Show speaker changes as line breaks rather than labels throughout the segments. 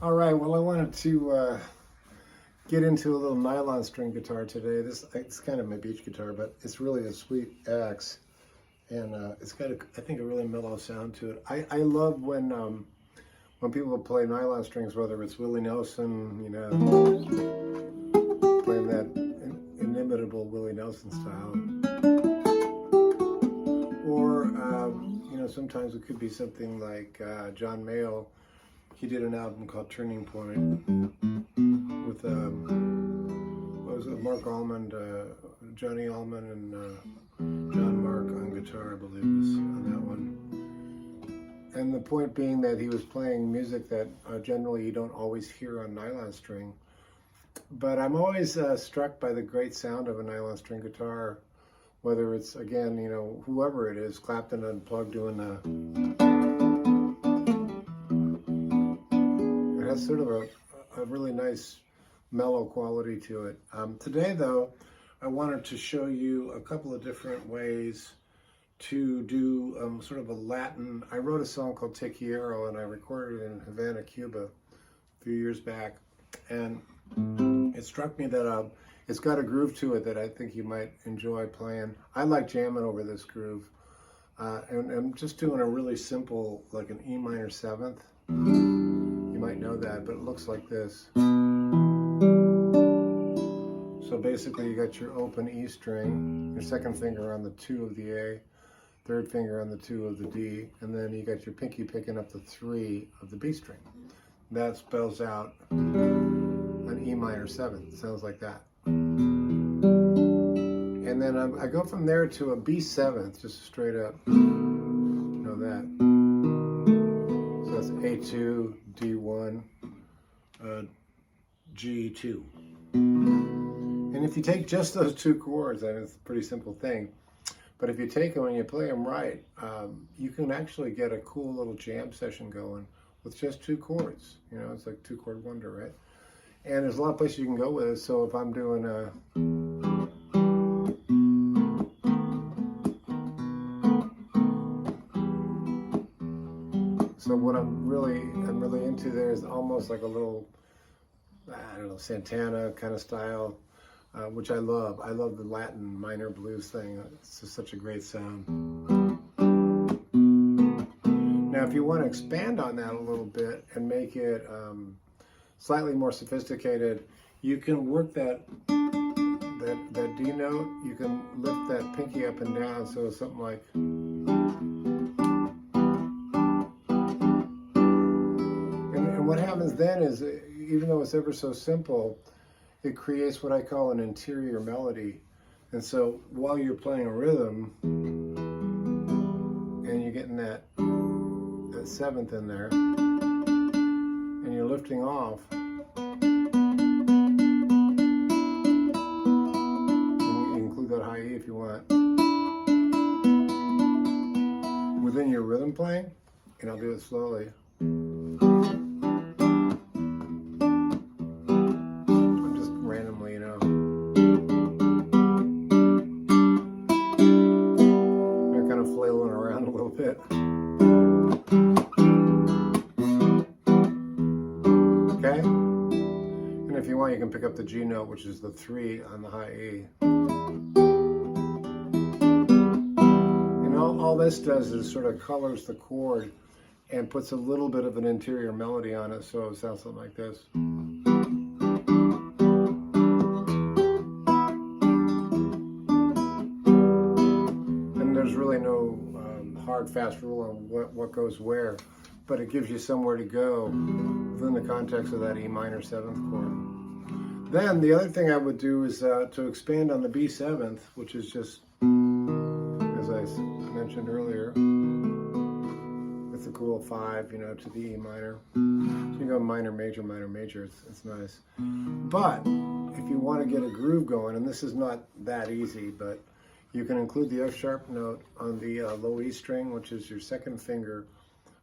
All right, well, I wanted to get into a little nylon string guitar today. It's kind of my beach guitar, but it's really a sweet axe, and it's got, I think, a really mellow sound to it. I love when people play nylon strings, whether it's Willie Nelson, playing that inimitable Willie Nelson style, or sometimes it could be something like John Mayall. He did an album called Turning Point with what was it, Mark Almond, Johnny Almond, and John Mark on guitar, I believe, was on that one. And the point being that he was playing music that generally you don't always hear on nylon string. But I'm always struck by the great sound of a nylon string guitar, whether it's, again, whoever it is, Clapton Unplugged doing the... It has sort of a really nice mellow quality to it. Today, though, I wanted to show you a couple of different ways to do sort of a Latin. I wrote a song called Te Quiero, and I recorded it in Havana, Cuba, a few years back. And it struck me that it's got a groove to it that I think you might enjoy playing. I like jamming over this groove. And I'm just doing a really simple, like an E minor 7th. You might know that, but it looks like this. So basically you got your open E string, your second finger on the 2 of the A, third finger on the 2 of the D, and then you got your pinky picking up the 3 of the B string. That spells out an E minor 7th. Sounds like that. And then I go from there to a B7th, just straight up. Know that. So that's A2, D1, G2. And if you take just those 2 chords, and it's a pretty simple thing, but if you take them and you play them right, you can actually get a cool little jam session going with just 2 chords. It's like 2-chord wonder, right? And there's a lot of places you can go with it. So if I'm doing a... So what I'm really into there is almost like a little, I don't know, Santana kind of style, which I love. I love the Latin minor blues thing. It's just such a great sound. Now, if you want to expand on that a little bit and make it slightly more sophisticated, you can work that D note. You can lift that pinky up and down, so it's something like... And what happens then is, even though it's ever so simple, it creates what I call an interior melody. And so while you're playing a rhythm, and you're getting that 7th in there, and you're lifting off, and you include that high E if you want, within your rhythm playing, and I'll do it slowly. I'm just randomly, I'm kind of flailing around a little bit. Okay? And if you want, you can pick up the G note, which is the 3 on the high E. And all this does is sort of colors the chord and puts a little bit of an interior melody on it, so it sounds something like this. And there's really no hard, fast rule on what goes where, but it gives you somewhere to go within the context of that E minor 7th chord. Then the other thing I would do is to expand on the B7th, which is just, as I mentioned earlier, it's a cool 5, to the E minor. So you go minor, major, it's nice. But if you want to get a groove going, and this is not that easy, but you can include the F sharp note on the low E string, which is your second finger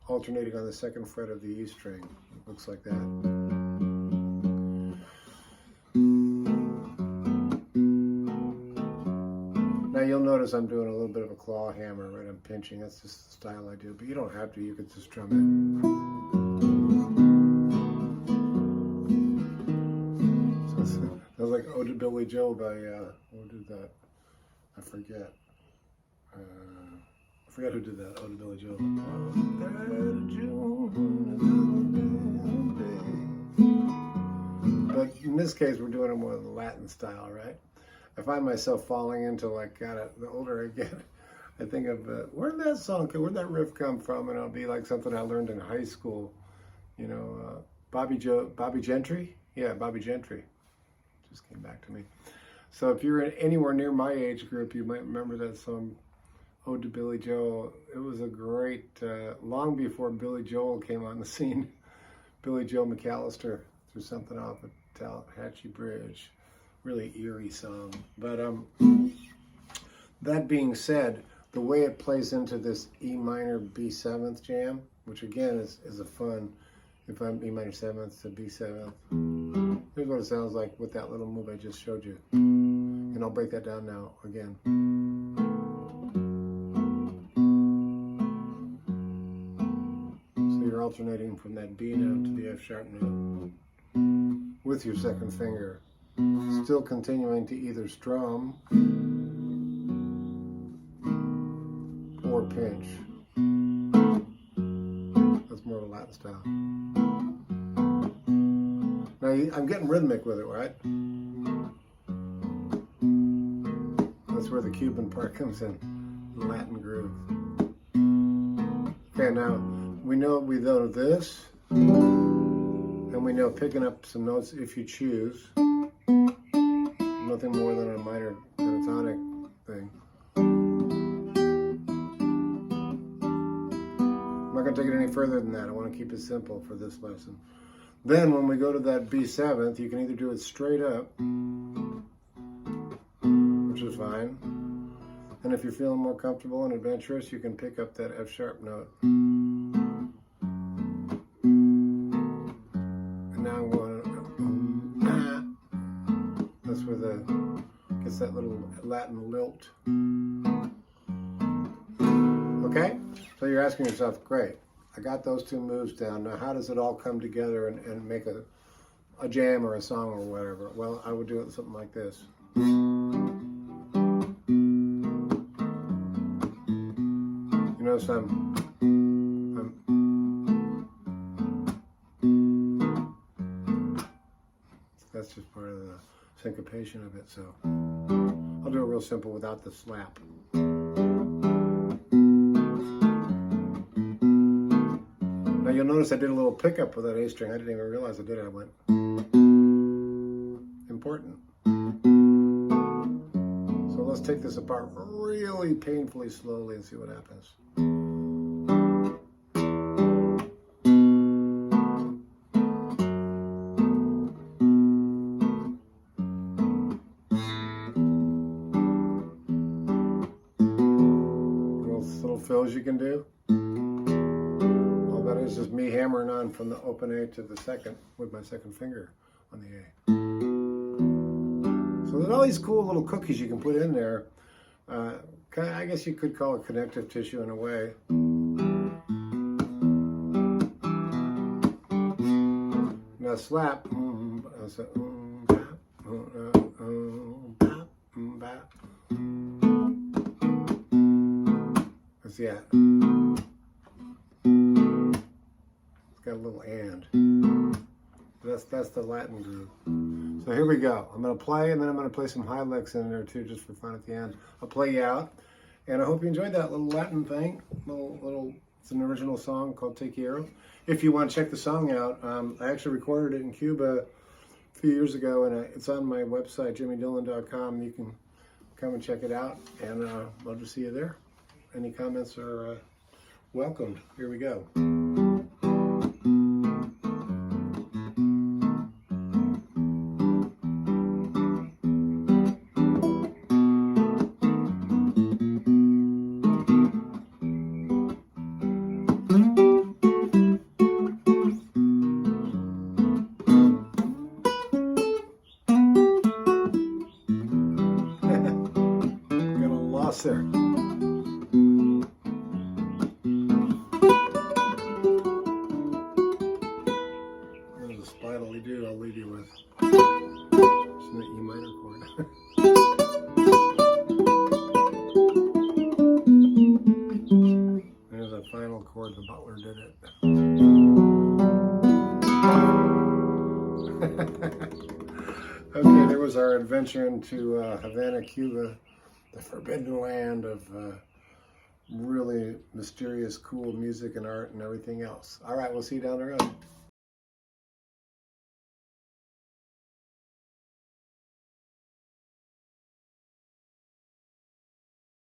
alternating on the 2nd fret of the E string. It looks like that. Now you'll notice I'm doing a little bit of a claw hammer, right? I'm pinching, that's just the style I do, but you don't have to, you could just strum it. like Ode to Billy Joel by, who did that? I forget. I forget who did that, Ode to Billy Joel. But in this case, we're doing it more the Latin style, right? I find myself falling into, like, God, the older I get, I think of, where'd that song come, where'd that riff come from? And it'll be like something I learned in high school. You know, Bobby Gentry? Yeah, Bobby Gentry. Just came back to me. So if you're anywhere near my age group, you might remember that song, Ode to Billy Joel. It was a great, long before Billy Joel came on the scene, Billy Joe McAllister threw something off a Tallahatchie Bridge. Really eerie song. But that being said, the way it plays into this E minor B7th jam, which again is a fun, if I'm E minor 7th to B7th, here's what it sounds like with that little move I just showed you. And I'll break that down now again. So you're alternating from that B note to the F sharp note with your second finger, still continuing to either strum or pinch. That's more of a Latin style. Now I'm getting rhythmic with it, right? That's where the Cuban part comes in, the Latin groove. Okay, now we know this, and we know picking up some notes if you choose. Nothing more than a minor pentatonic thing. I'm not going to take it any further than that. I want to keep it simple for this lesson. Then when we go to that B7th, you can either do it straight up, which is fine. And if you're feeling more comfortable and adventurous, you can pick up that F sharp note. And now I'm going that's where gets that little Latin lilt. Okay? So you're asking yourself, great, I got those two moves down. Now how does it all come together and make a jam or a song or whatever? Well, I would do it something like this. You notice that's just part of the syncopation of it, so I'll do it real simple without the slap. Now you'll notice I did a little pickup with that A string. I didn't even realize I did it. I went important. So let's take this apart really painfully slowly and see what happens. Little fills you can do. All that is me hammering on from the open A to the second with my second finger on the A. So there's all these cool little cookies you can put in there. I guess you could call it connective tissue in a way. Now slap. Let's see that. It's got a little and. That's the Latin groove. So here we go. I'm going to play, and then I'm going to play some high licks in there too, just for fun at the end. I'll play you out, and I hope you enjoyed that little Latin thing. It's an original song called Te Quiero. If you want to check the song out, I actually recorded it in Cuba a few years ago, and it's on my website, jimmydillon.com. You can come and check it out, and I'll just see you there. Any comments are welcomed. Here we go. Got a loss there. I'll leave you with. the E minor chord. There's a final chord, the butler did it. Okay, there was our adventure into Havana, Cuba, the forbidden land of really mysterious, cool music and art and everything else. All right, we'll see you down the road.